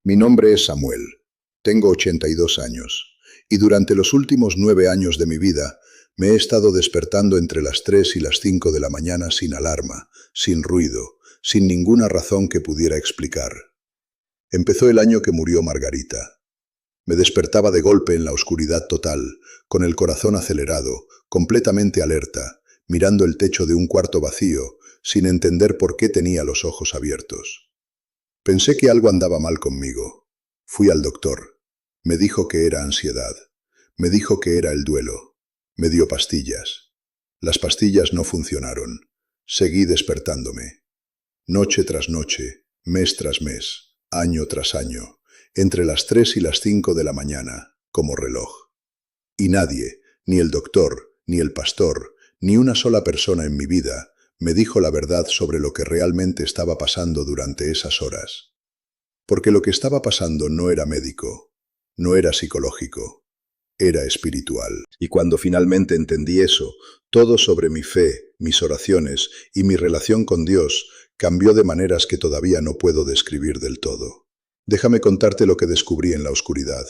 Mi nombre es Samuel. Tengo 82 años y durante los últimos 9 años de mi vida me he estado despertando entre las 3 y las 5 de la mañana sin alarma, sin ruido, sin ninguna razón que pudiera explicar. Empezó el año que murió Margarita. Me despertaba de golpe en la oscuridad total, con el corazón acelerado, completamente alerta, mirando el techo de un cuarto vacío, sin entender por qué tenía los ojos abiertos. Pensé que algo andaba mal conmigo. Fui al doctor. Me dijo que era ansiedad. Me dijo que era el duelo. Me dio pastillas. Las pastillas no funcionaron. Seguí despertándome. Noche tras noche, mes tras mes, año tras año, entre las 3 y las 5 de la mañana, como reloj. Y nadie, ni el doctor, ni el pastor, ni una sola persona en mi vida, me dijo la verdad sobre lo que realmente estaba pasando durante esas horas. Porque lo que estaba pasando no era médico, no era psicológico, era espiritual. Y cuando finalmente entendí eso, todo sobre mi fe, mis oraciones y mi relación con Dios cambió de maneras que todavía no puedo describir del todo. Déjame contarte lo que descubrí en la oscuridad.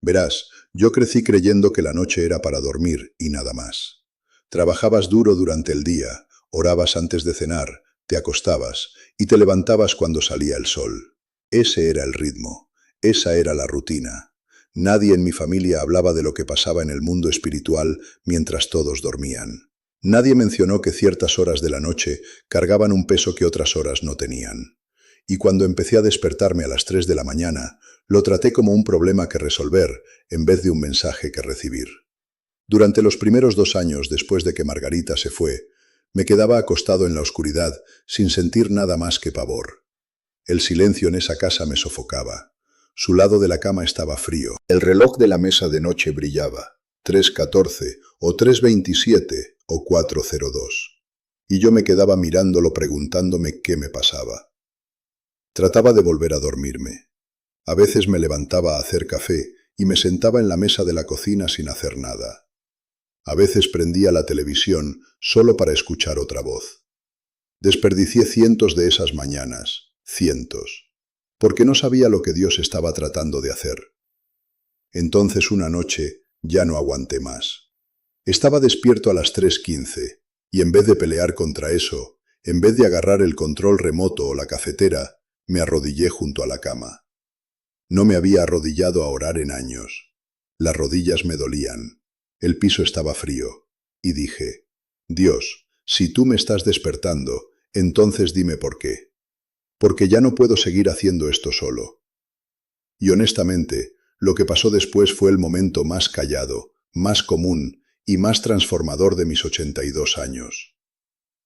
Verás, yo crecí creyendo que la noche era para dormir y nada más. Trabajabas duro durante el día, orabas antes de cenar, te acostabas y te levantabas cuando salía el sol. Ese era el ritmo, esa era la rutina. Nadie en mi familia hablaba de lo que pasaba en el mundo espiritual mientras todos dormían. Nadie mencionó que ciertas horas de la noche cargaban un peso que otras horas no tenían. Y cuando empecé a despertarme a las 3 de la mañana, lo traté como un problema que resolver en vez de un mensaje que recibir. Durante los primeros 2 años después de que Margarita se fue, me quedaba acostado en la oscuridad sin sentir nada más que pavor. El silencio en esa casa me sofocaba. Su lado de la cama estaba frío. El reloj de la mesa de noche brillaba, 3:14 o 3:27 o 4:02. Y yo me quedaba mirándolo preguntándome qué me pasaba. Trataba de volver a dormirme. A veces me levantaba a hacer café y me sentaba en la mesa de la cocina sin hacer nada. A veces prendía la televisión solo para escuchar otra voz. Desperdicié cientos de esas mañanas, cientos, porque no sabía lo que Dios estaba tratando de hacer. Entonces una noche ya no aguanté más. Estaba despierto a las 3:15 y en vez de pelear contra eso, en vez de agarrar el control remoto o la cafetera, me arrodillé junto a la cama. No me había arrodillado a orar en años. Las rodillas me dolían. El piso estaba frío. Y dije, Dios, si tú me estás despertando, entonces dime por qué. Porque ya no puedo seguir haciendo esto solo. Y honestamente, lo que pasó después fue el momento más callado, más común y más transformador de mis 82 años.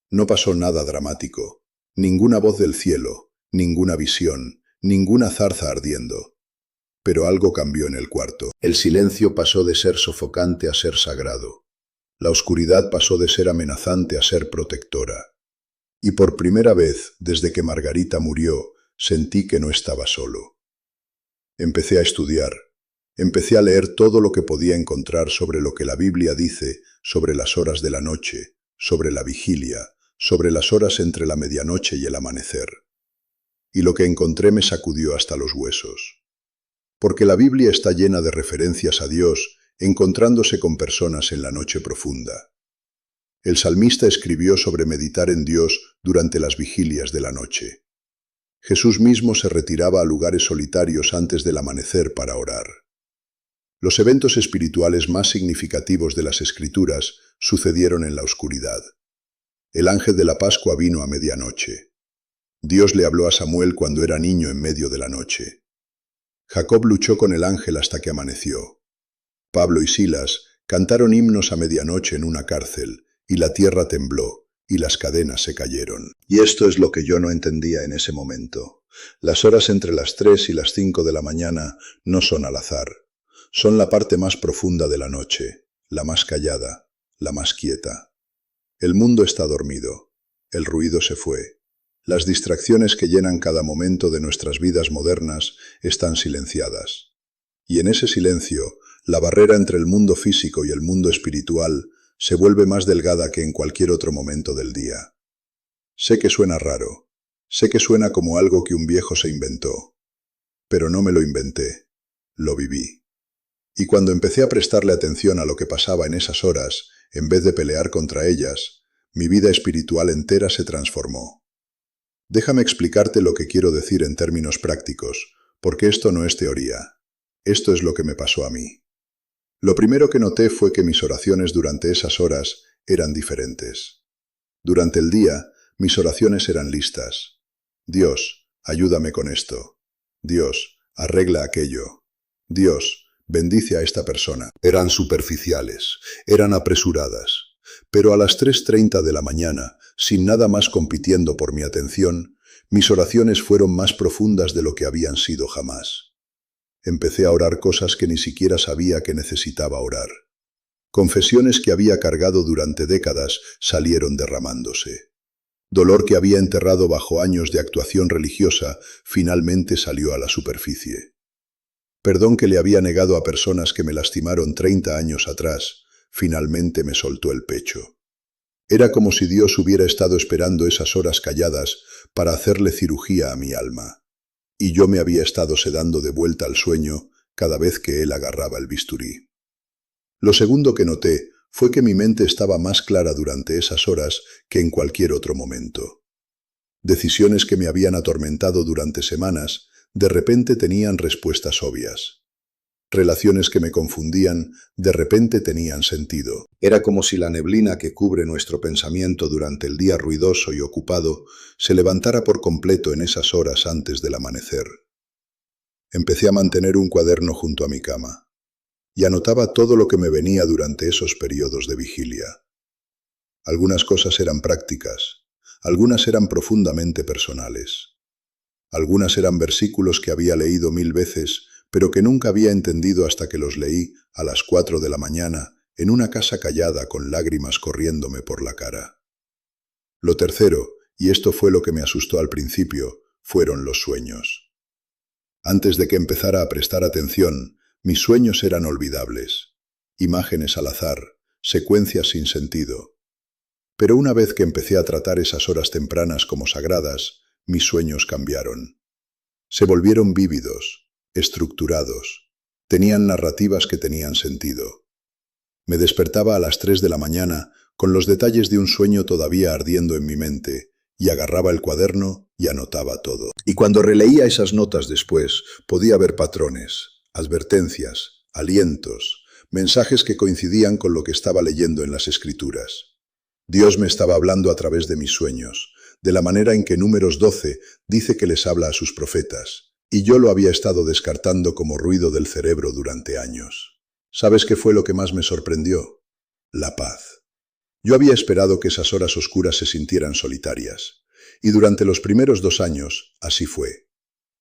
No pasó nada dramático, ninguna voz del cielo, ninguna visión, ninguna zarza ardiendo. Pero algo cambió en el cuarto. El silencio pasó de ser sofocante a ser sagrado. La oscuridad pasó de ser amenazante a ser protectora. Y por primera vez, desde que Margarita murió, sentí que no estaba solo. Empecé a estudiar. Empecé a leer todo lo que podía encontrar sobre lo que la Biblia dice sobre las horas de la noche, sobre la vigilia, sobre las horas entre la medianoche y el amanecer. Y lo que encontré me sacudió hasta los huesos. Porque la Biblia está llena de referencias a Dios, encontrándose con personas en la noche profunda. El salmista escribió sobre meditar en Dios durante las vigilias de la noche. Jesús mismo se retiraba a lugares solitarios antes del amanecer para orar. Los eventos espirituales más significativos de las Escrituras sucedieron en la oscuridad. El ángel de la Pascua vino a medianoche. Dios le habló a Samuel cuando era niño en medio de la noche. Jacob luchó con el ángel hasta que amaneció. Pablo y Silas cantaron himnos a medianoche en una cárcel, y la tierra tembló, y las cadenas se cayeron. Y esto es lo que yo no entendía en ese momento. Las horas entre las 3 y las 5 de la mañana no son al azar. Son la parte más profunda de la noche, la más callada, la más quieta. El mundo está dormido. El ruido se fue. Las distracciones que llenan cada momento de nuestras vidas modernas están silenciadas. Y en ese silencio, la barrera entre el mundo físico y el mundo espiritual se vuelve más delgada que en cualquier otro momento del día. Sé que suena raro. Sé que suena como algo que un viejo se inventó. Pero no me lo inventé, lo viví. Y cuando empecé a prestarle atención a lo que pasaba en esas horas, en vez de pelear contra ellas, mi vida espiritual entera se transformó. Déjame explicarte lo que quiero decir en términos prácticos, porque esto no es teoría. Esto es lo que me pasó a mí. Lo primero que noté fue que mis oraciones durante esas horas eran diferentes. Durante el día, mis oraciones eran listas. Dios, ayúdame con esto. Dios, arregla aquello. Dios, bendice a esta persona. Eran superficiales, eran apresuradas. Pero a las 3:30 de la mañana, sin nada más compitiendo por mi atención, mis oraciones fueron más profundas de lo que habían sido jamás. Empecé a orar cosas que ni siquiera sabía que necesitaba orar. Confesiones que había cargado durante décadas salieron derramándose. Dolor que había enterrado bajo años de actuación religiosa finalmente salió a la superficie. Perdón que le había negado a personas que me lastimaron 30 años atrás, finalmente me soltó el pecho. Era como si Dios hubiera estado esperando esas horas calladas para hacerle cirugía a mi alma. Y yo me había estado sedando de vuelta al sueño cada vez que él agarraba el bisturí. Lo segundo que noté fue que mi mente estaba más clara durante esas horas que en cualquier otro momento. Decisiones que me habían atormentado durante semanas, de repente tenían respuestas obvias. Relaciones que me confundían, de repente tenían sentido. Era como si la neblina que cubre nuestro pensamiento durante el día ruidoso y ocupado se levantara por completo en esas horas antes del amanecer. Empecé a mantener un cuaderno junto a mi cama y anotaba todo lo que me venía durante esos periodos de vigilia. Algunas cosas eran prácticas, algunas eran profundamente personales. Algunas eran versículos que había leído 1000 veces, pero que nunca había entendido hasta que los leí a las 4 de la mañana en una casa callada con lágrimas corriéndome por la cara. Lo tercero, y esto fue lo que me asustó al principio, fueron los sueños. Antes de que empezara a prestar atención, mis sueños eran olvidables. Imágenes al azar, secuencias sin sentido. Pero una vez que empecé a tratar esas horas tempranas como sagradas, mis sueños cambiaron. Se volvieron vívidos, estructurados. Tenían narrativas que tenían sentido. Me despertaba a las 3 de la mañana con los detalles de un sueño todavía ardiendo en mi mente, y agarraba el cuaderno y anotaba todo. Y cuando releía esas notas después, podía ver patrones, advertencias, alientos, mensajes que coincidían con lo que estaba leyendo en las Escrituras. Dios me estaba hablando a través de mis sueños, de la manera en que Números 12 dice que les habla a sus profetas, y yo lo había estado descartando como ruido del cerebro durante años. ¿Sabes qué fue lo que más me sorprendió? La paz. Yo había esperado que esas horas oscuras se sintieran solitarias, y durante los primeros 2 años así fue.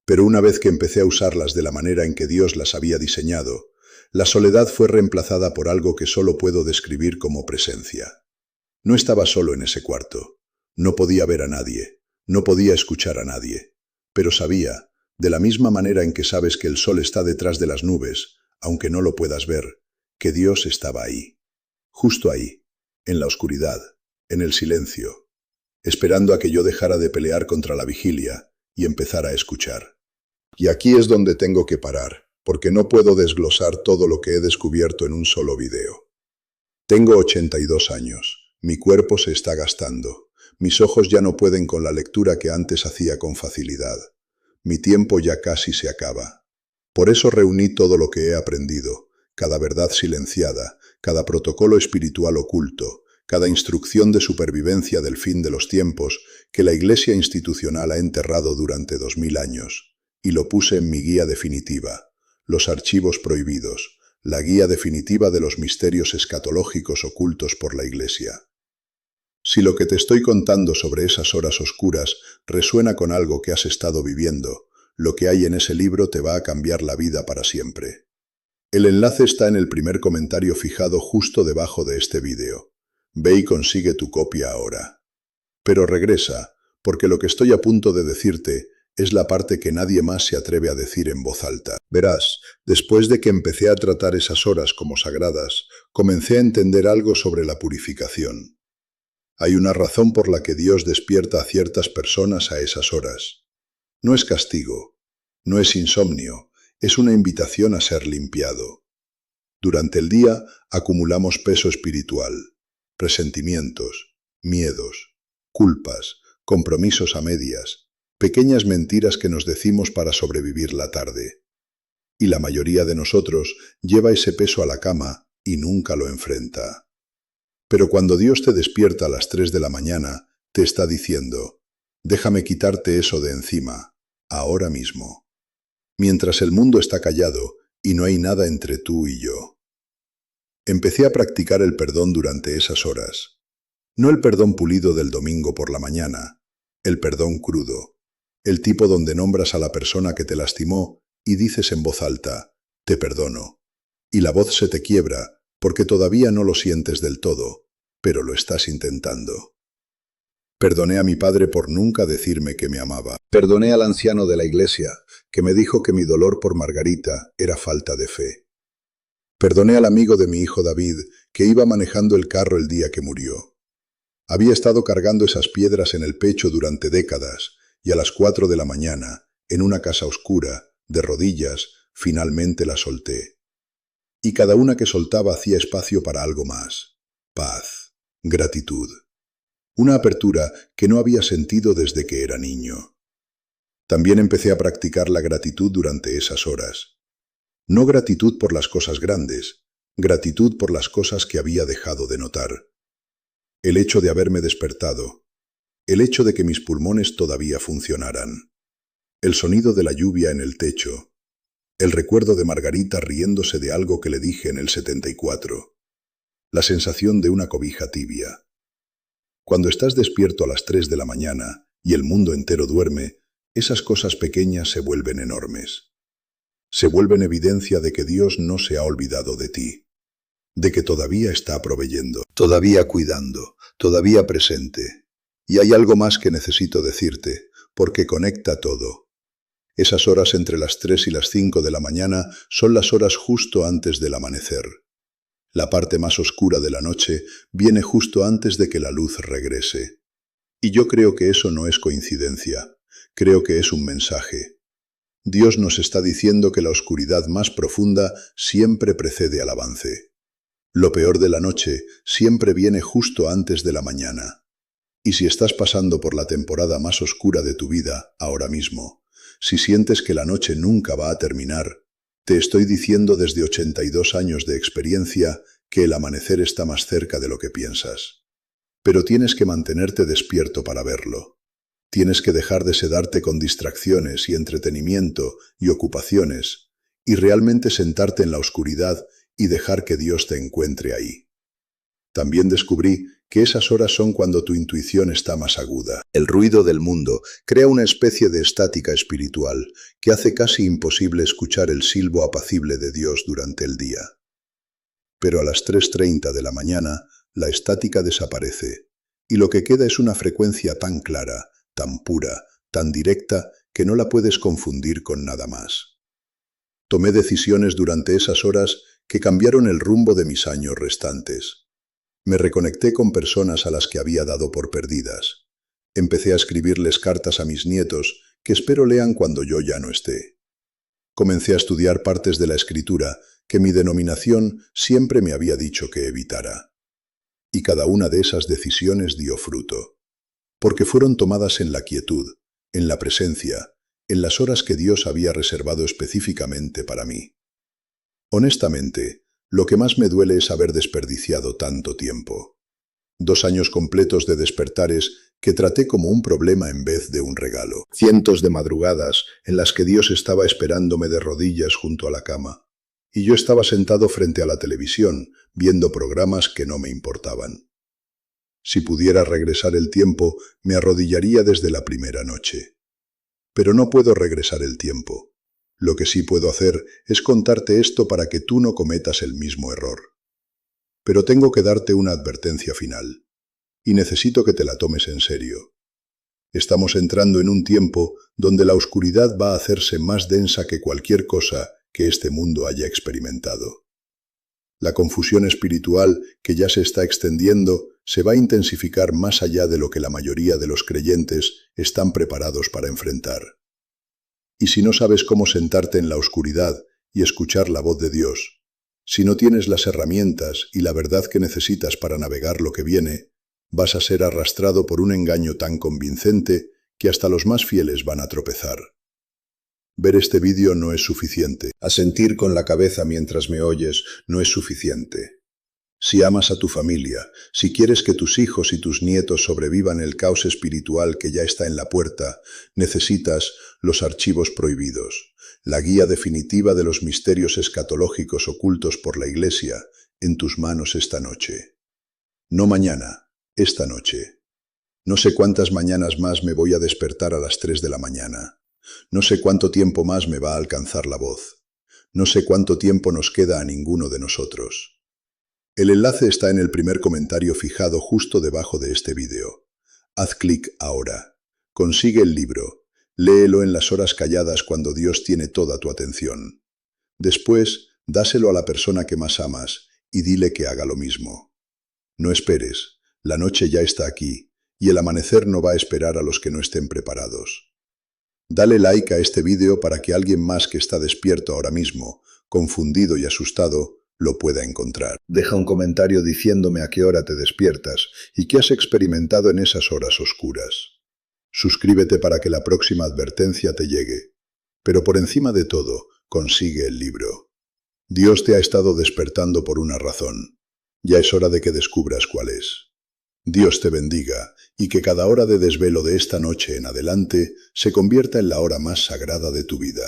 Pero una vez que empecé a usarlas de la manera en que Dios las había diseñado, la soledad fue reemplazada por algo que solo puedo describir como presencia. No estaba solo en ese cuarto. No podía ver a nadie, no podía escuchar a nadie, pero sabía, de la misma manera en que sabes que el sol está detrás de las nubes, aunque no lo puedas ver, que Dios estaba ahí, justo ahí, en la oscuridad, en el silencio, esperando a que yo dejara de pelear contra la vigilia y empezara a escuchar. Y aquí es donde tengo que parar, porque no puedo desglosar todo lo que he descubierto en un solo video. Tengo 82 años, mi cuerpo se está gastando. Mis ojos ya no pueden con la lectura que antes hacía con facilidad. Mi tiempo ya casi se acaba. Por eso reuní todo lo que he aprendido, cada verdad silenciada, cada protocolo espiritual oculto, cada instrucción de supervivencia del fin de los tiempos que la Iglesia institucional ha enterrado durante 2000 años, y lo puse en mi guía definitiva, los archivos prohibidos, la guía definitiva de los misterios escatológicos ocultos por la Iglesia. Si lo que te estoy contando sobre esas horas oscuras resuena con algo que has estado viviendo, lo que hay en ese libro te va a cambiar la vida para siempre. El enlace está en el primer comentario fijado justo debajo de este vídeo. Ve y consigue tu copia ahora. Pero regresa, porque lo que estoy a punto de decirte es la parte que nadie más se atreve a decir en voz alta. Verás, después de que empecé a tratar esas horas como sagradas, comencé a entender algo sobre la purificación. Hay una razón por la que Dios despierta a ciertas personas a esas horas. No es castigo, No es insomnio, es una invitación a ser limpiado. Durante el día acumulamos peso espiritual, presentimientos, miedos, culpas, compromisos a medias, pequeñas mentiras que nos decimos para sobrevivir la tarde. Y la mayoría de nosotros lleva ese peso a la cama y nunca lo enfrenta. Pero cuando Dios te despierta a las 3 de la mañana, te está diciendo, déjame quitarte eso de encima, ahora mismo. Mientras el mundo está callado y no hay nada entre tú y yo. Empecé a practicar el perdón durante esas horas. No el perdón pulido del domingo por la mañana, el perdón crudo, el tipo donde nombras a la persona que te lastimó y dices en voz alta, te perdono. Y la voz se te quiebra porque todavía no lo sientes del todo, pero lo estás intentando. Perdoné a mi padre por nunca decirme que me amaba. Perdoné al anciano de la iglesia, que me dijo que mi dolor por Margarita era falta de fe. Perdoné al amigo de mi hijo David, que iba manejando el carro el día que murió. Había estado cargando esas piedras en el pecho durante décadas, y a las 4 de la mañana, en una casa oscura, de rodillas, finalmente la solté. Y cada una que soltaba hacía espacio para algo más. Paz, gratitud. Una apertura que no había sentido desde que era niño. También empecé a practicar la gratitud durante esas horas. No gratitud por las cosas grandes, gratitud por las cosas que había dejado de notar. El hecho de haberme despertado, el hecho de que mis pulmones todavía funcionaran, el sonido de la lluvia en el techo, el recuerdo de Margarita riéndose de algo que le dije en el 74, la sensación de una cobija tibia. Cuando estás despierto a las 3 de la mañana y el mundo entero duerme, esas cosas pequeñas se vuelven enormes. Se vuelven evidencia de que Dios no se ha olvidado de ti, de que todavía está proveyendo, todavía cuidando, todavía presente. Y hay algo más que necesito decirte, porque conecta todo. Esas horas entre las 3 y las 5 de la mañana son las horas justo antes del amanecer. La parte más oscura de la noche viene justo antes de que la luz regrese. Y yo creo que eso no es coincidencia, creo que es un mensaje. Dios nos está diciendo que la oscuridad más profunda siempre precede al avance. Lo peor de la noche siempre viene justo antes de la mañana. Y si estás pasando por la temporada más oscura de tu vida, ahora mismo, si sientes que la noche nunca va a terminar, te estoy diciendo desde 82 años de experiencia que el amanecer está más cerca de lo que piensas. Pero tienes que mantenerte despierto para verlo. Tienes que dejar de sedarte con distracciones y entretenimiento y ocupaciones, y realmente sentarte en la oscuridad y dejar que Dios te encuentre ahí. También descubrí que esas horas son cuando tu intuición está más aguda. El ruido del mundo crea una especie de estática espiritual que hace casi imposible escuchar el silbo apacible de Dios durante el día. Pero a las 3:30 de la mañana, la estática desaparece, y lo que queda es una frecuencia tan clara, tan pura, tan directa, que no la puedes confundir con nada más. Tomé decisiones durante esas horas que cambiaron el rumbo de mis años restantes. Me reconecté con personas a las que había dado por perdidas. Empecé a escribirles cartas a mis nietos, que espero lean cuando yo ya no esté. Comencé a estudiar partes de la escritura que mi denominación siempre me había dicho que evitara. Y cada una de esas decisiones dio fruto, porque fueron tomadas en la quietud, en la presencia, en las horas que Dios había reservado específicamente para mí. Honestamente, lo que más me duele es haber desperdiciado tanto tiempo. 2 años completos de despertares que traté como un problema en vez de un regalo. Cientos de madrugadas en las que Dios estaba esperándome de rodillas junto a la cama. Y yo estaba sentado frente a la televisión, viendo programas que no me importaban. Si pudiera regresar el tiempo, me arrodillaría desde la primera noche. Pero no puedo regresar el tiempo. Lo que sí puedo hacer es contarte esto para que tú no cometas el mismo error. Pero tengo que darte una advertencia final, y necesito que te la tomes en serio. Estamos entrando en un tiempo donde la oscuridad va a hacerse más densa que cualquier cosa que este mundo haya experimentado. La confusión espiritual que ya se está extendiendo se va a intensificar más allá de lo que la mayoría de los creyentes están preparados para enfrentar. Y si no sabes cómo sentarte en la oscuridad y escuchar la voz de Dios, si no tienes las herramientas y la verdad que necesitas para navegar lo que viene, vas a ser arrastrado por un engaño tan convincente que hasta los más fieles van a tropezar. Ver este vídeo no es suficiente. Asentir con la cabeza mientras me oyes no es suficiente. Si amas a tu familia, si quieres que tus hijos y tus nietos sobrevivan el caos espiritual que ya está en la puerta, necesitas los archivos prohibidos, la guía definitiva de los misterios escatológicos ocultos por la Iglesia, en tus manos esta noche. No mañana, esta noche. No sé cuántas mañanas más me voy a despertar a las 3 de la mañana. No sé cuánto tiempo más me va a alcanzar la voz. No sé cuánto tiempo nos queda a ninguno de nosotros. El enlace está en el primer comentario fijado justo debajo de este vídeo. Haz clic ahora. Consigue el libro. Léelo en las horas calladas cuando Dios tiene toda tu atención. Después, dáselo a la persona que más amas y dile que haga lo mismo. No esperes. La noche ya está aquí y el amanecer no va a esperar a los que no estén preparados. Dale like a este vídeo para que alguien más que está despierto ahora mismo, confundido y asustado, lo pueda encontrar. Deja un comentario diciéndome a qué hora te despiertas y qué has experimentado en esas horas oscuras. Suscríbete para que la próxima advertencia te llegue. Pero por encima de todo, consigue el libro. Dios te ha estado despertando por una razón. Ya es hora de que descubras cuál es. Dios te bendiga y que cada hora de desvelo de esta noche en adelante se convierta en la hora más sagrada de tu vida.